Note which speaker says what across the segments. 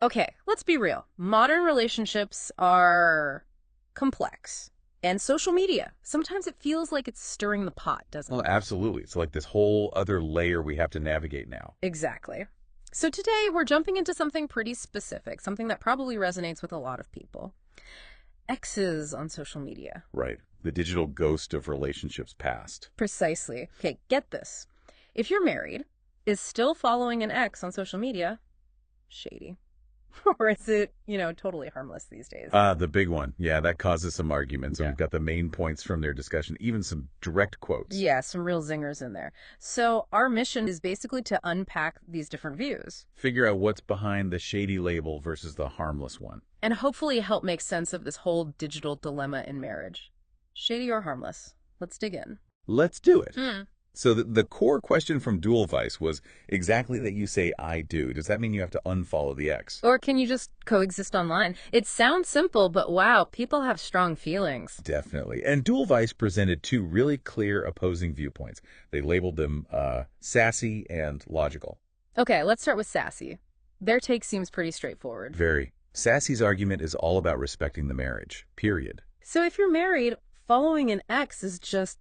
Speaker 1: Okay, let's be real. Modern relationships are complex. And social media, sometimes it feels like it's stirring the pot, doesn't
Speaker 2: Oh,
Speaker 1: it?
Speaker 2: absolutely. It's like this whole other layer we have to navigate now.
Speaker 1: Exactly. So today we're jumping into something pretty specific, something that probably resonates with a lot of people. Exes on social media.
Speaker 2: Right. The digital ghost of relationships past.
Speaker 1: Precisely. Okay, get this. If you're married, is still following an ex on social media shady? Or is it, totally harmless these days?
Speaker 2: The big one. Yeah, that causes some arguments. And we've got the main points from their discussion, even some direct quotes.
Speaker 1: Yeah, some real zingers in there. So our mission is basically to unpack these different views
Speaker 2: Figure out what's behind the shady label versus the harmless one.
Speaker 1: and hopefully help make sense of this whole digital dilemma in marriage. Shady or harmless? Let's dig in.
Speaker 2: Let's do it.
Speaker 1: Hmm.
Speaker 2: So the core question from DuelVice was exactly that you say I do. Does that mean you have to unfollow the ex?
Speaker 1: Or can you just coexist online? It sounds simple, but wow, people have strong feelings.
Speaker 2: Definitely. And DuelVice presented two really clear opposing viewpoints. They labeled them sassy and logical.
Speaker 1: Okay, let's start with Sassy. Their take seems pretty straightforward.
Speaker 2: Very. Sassy's argument is all about respecting the marriage, period.
Speaker 1: So if you're married, following an ex is just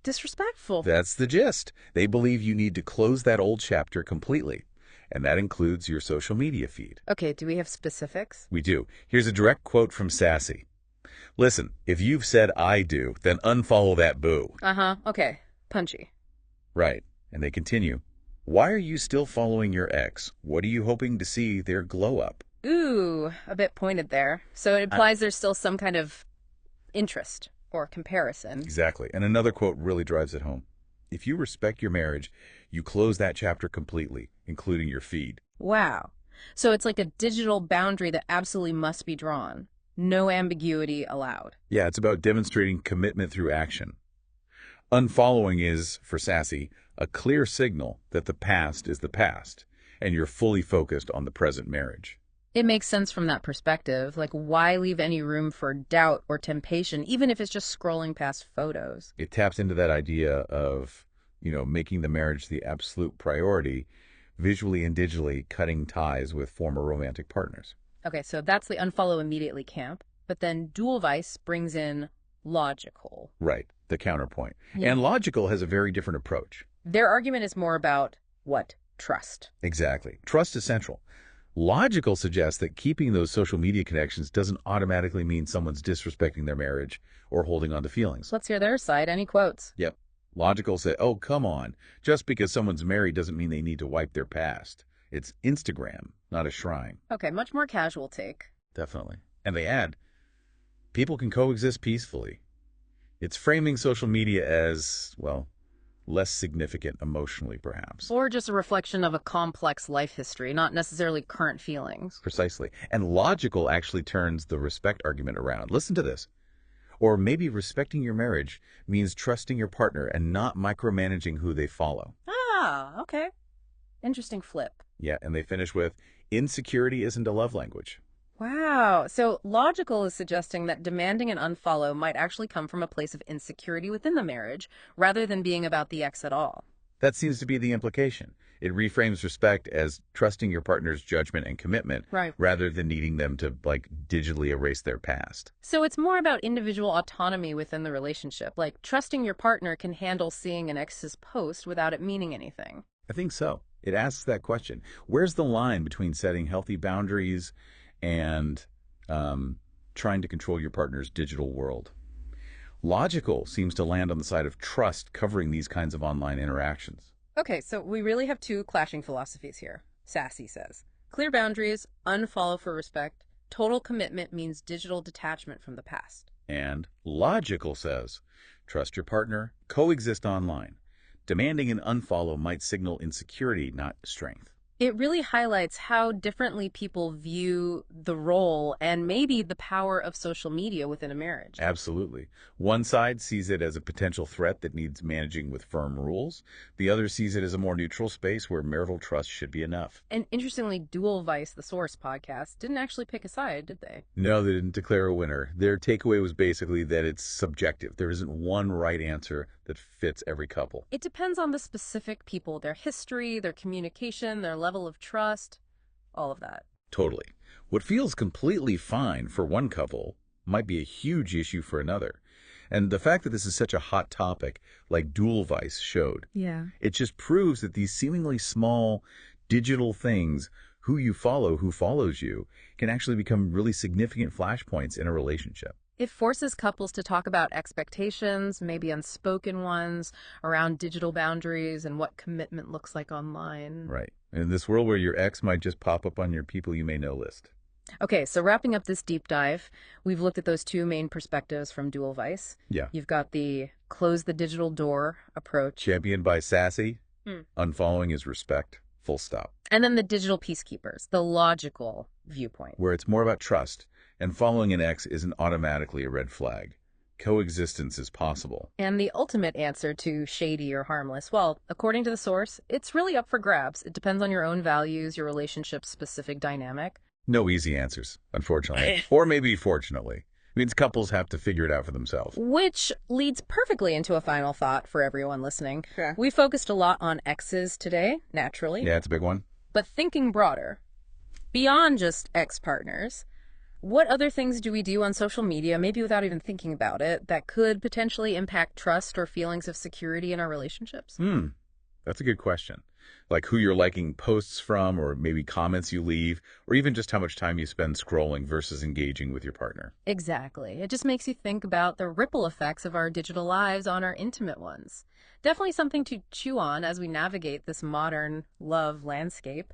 Speaker 1: disrespectful.
Speaker 2: That's the gist. They believe you need to close that old chapter completely. And that includes your social media feed.
Speaker 1: Okay, do we have specifics?
Speaker 2: We do. Here's a direct quote from Sassy. Listen, if you've said I do, then unfollow that boo.
Speaker 1: Uh-huh, okay. Punchy.
Speaker 2: Right. And they continue. Why are you still following your ex? What are you hoping to see their glow up?
Speaker 1: Ooh, a bit pointed there. So it implies there's still some kind of interest or comparison.
Speaker 2: Exactly. And another quote really drives it home. If you respect your marriage, you close that chapter completely, including your feed.
Speaker 1: Wow. So it's like a digital boundary that absolutely must be drawn. No ambiguity allowed.
Speaker 2: Yeah, it's about demonstrating commitment through action. Unfollowing is, for Sassy, a clear signal that the past is the past, and you're fully focused on the present marriage.
Speaker 1: It makes sense from that perspective. Like, why leave any room for doubt or temptation, even if it's just scrolling past photos?
Speaker 2: It taps into that idea of, making the marriage the absolute priority, visually and digitally cutting ties with former romantic partners.
Speaker 1: Okay, so that's the unfollow immediately camp. But then DuelVice brings in logical.
Speaker 2: Right, the counterpoint.
Speaker 1: Yeah.
Speaker 2: And logical has a very different approach.
Speaker 1: Their argument is more about what? Trust.
Speaker 2: Exactly. Trust is central. Logical suggests that keeping those social media connections doesn't automatically mean someone's disrespecting their marriage or holding on to feelings.
Speaker 1: Let's hear their side. Any quotes?
Speaker 2: Yep. Logical said, oh, come on. Just because someone's married doesn't mean they need to wipe their past. It's Instagram, not a shrine.
Speaker 1: Okay, much more casual take.
Speaker 2: Definitely. And they add, people can coexist peacefully. It's framing social media as, well, less significant emotionally, perhaps.
Speaker 1: Or just a reflection of a complex life history, not necessarily current feelings.
Speaker 2: Precisely. And logical actually turns the respect argument around. Listen to this. Or maybe respecting your marriage means trusting your partner and not micromanaging who they follow.
Speaker 1: Ah, okay. Interesting flip.
Speaker 2: Yeah, and they finish with, insecurity isn't a love language.
Speaker 1: Wow. So logical is suggesting that demanding an unfollow might actually come from a place of insecurity within the marriage, rather than being about the ex at all.
Speaker 2: That seems to be the implication. It reframes respect as trusting your partner's judgment and commitment,
Speaker 1: Right.
Speaker 2: rather than needing them to, digitally erase their past.
Speaker 1: So it's more about individual autonomy within the relationship. Like, trusting your partner can handle seeing an ex's post without it meaning anything.
Speaker 2: I think so. It asks that question. Where's the line between setting healthy boundaries and trying to control your partner's digital world? Logical seems to land on the side of trust covering these kinds of online interactions.
Speaker 1: Okay, so we really have two clashing philosophies here. Sassy says, clear boundaries, unfollow for respect, total commitment means digital detachment from the past.
Speaker 2: And logical says, trust your partner, coexist online. Demanding an unfollow might signal insecurity, not strength.
Speaker 1: It really highlights how differently people view the role and maybe the power of social media within a marriage.
Speaker 2: Absolutely. One side sees it as a potential threat that needs managing with firm rules. The other sees it as a more neutral space where marital trust should be enough.
Speaker 1: And interestingly, DuelVice, the Source podcast, didn't actually pick a side, did they?
Speaker 2: No, they didn't declare a winner. Their takeaway was basically that it's subjective. There isn't one right answer that fits every couple.
Speaker 1: It depends on the specific people, their history, their communication, their level of trust, all of that.
Speaker 2: Totally. What feels completely fine for one couple might be a huge issue for another. And the fact that this is such a hot topic, like DuelVice showed,
Speaker 1: Yeah.
Speaker 2: it just proves that these seemingly small digital things, who you follow, who follows you, can actually become really significant flashpoints in a relationship.
Speaker 1: It forces couples to talk about expectations, maybe unspoken ones, around digital boundaries and what commitment looks like online.
Speaker 2: Right. In this world where your ex might just pop up on your people you may know list.
Speaker 1: Okay, so wrapping up this deep dive, we've looked at those two main perspectives from DuelVice.
Speaker 2: Yeah.
Speaker 1: You've got the close the digital door approach.
Speaker 2: Championed by Sassy,
Speaker 1: Hmm.
Speaker 2: unfollowing is respect, full stop.
Speaker 1: And then the digital peacekeepers, the logical viewpoint.
Speaker 2: Where it's more about trust, and following an ex isn't automatically a red flag. Coexistence is possible.
Speaker 1: And the ultimate answer to shady or harmless, well, according to the source, it's really up for grabs. It depends on your own values, your relationship's specific dynamic.
Speaker 2: No easy answers, unfortunately. Or maybe fortunately. It means couples have to figure it out for themselves.
Speaker 1: Which leads perfectly into a final thought for everyone listening.
Speaker 3: Sure.
Speaker 1: We focused a lot on exes today, naturally.
Speaker 2: Yeah, it's a big one.
Speaker 1: But thinking broader, beyond just ex-partners, what other things do we do on social media, maybe without even thinking about it, that could potentially impact trust or feelings of security in our relationships?
Speaker 2: That's a good question. Like who you're liking posts from, or maybe comments you leave, or even just how much time you spend scrolling versus engaging with your partner.
Speaker 1: Exactly. It just makes you think about the ripple effects of our digital lives on our intimate ones. Definitely something to chew on as we navigate this modern love landscape.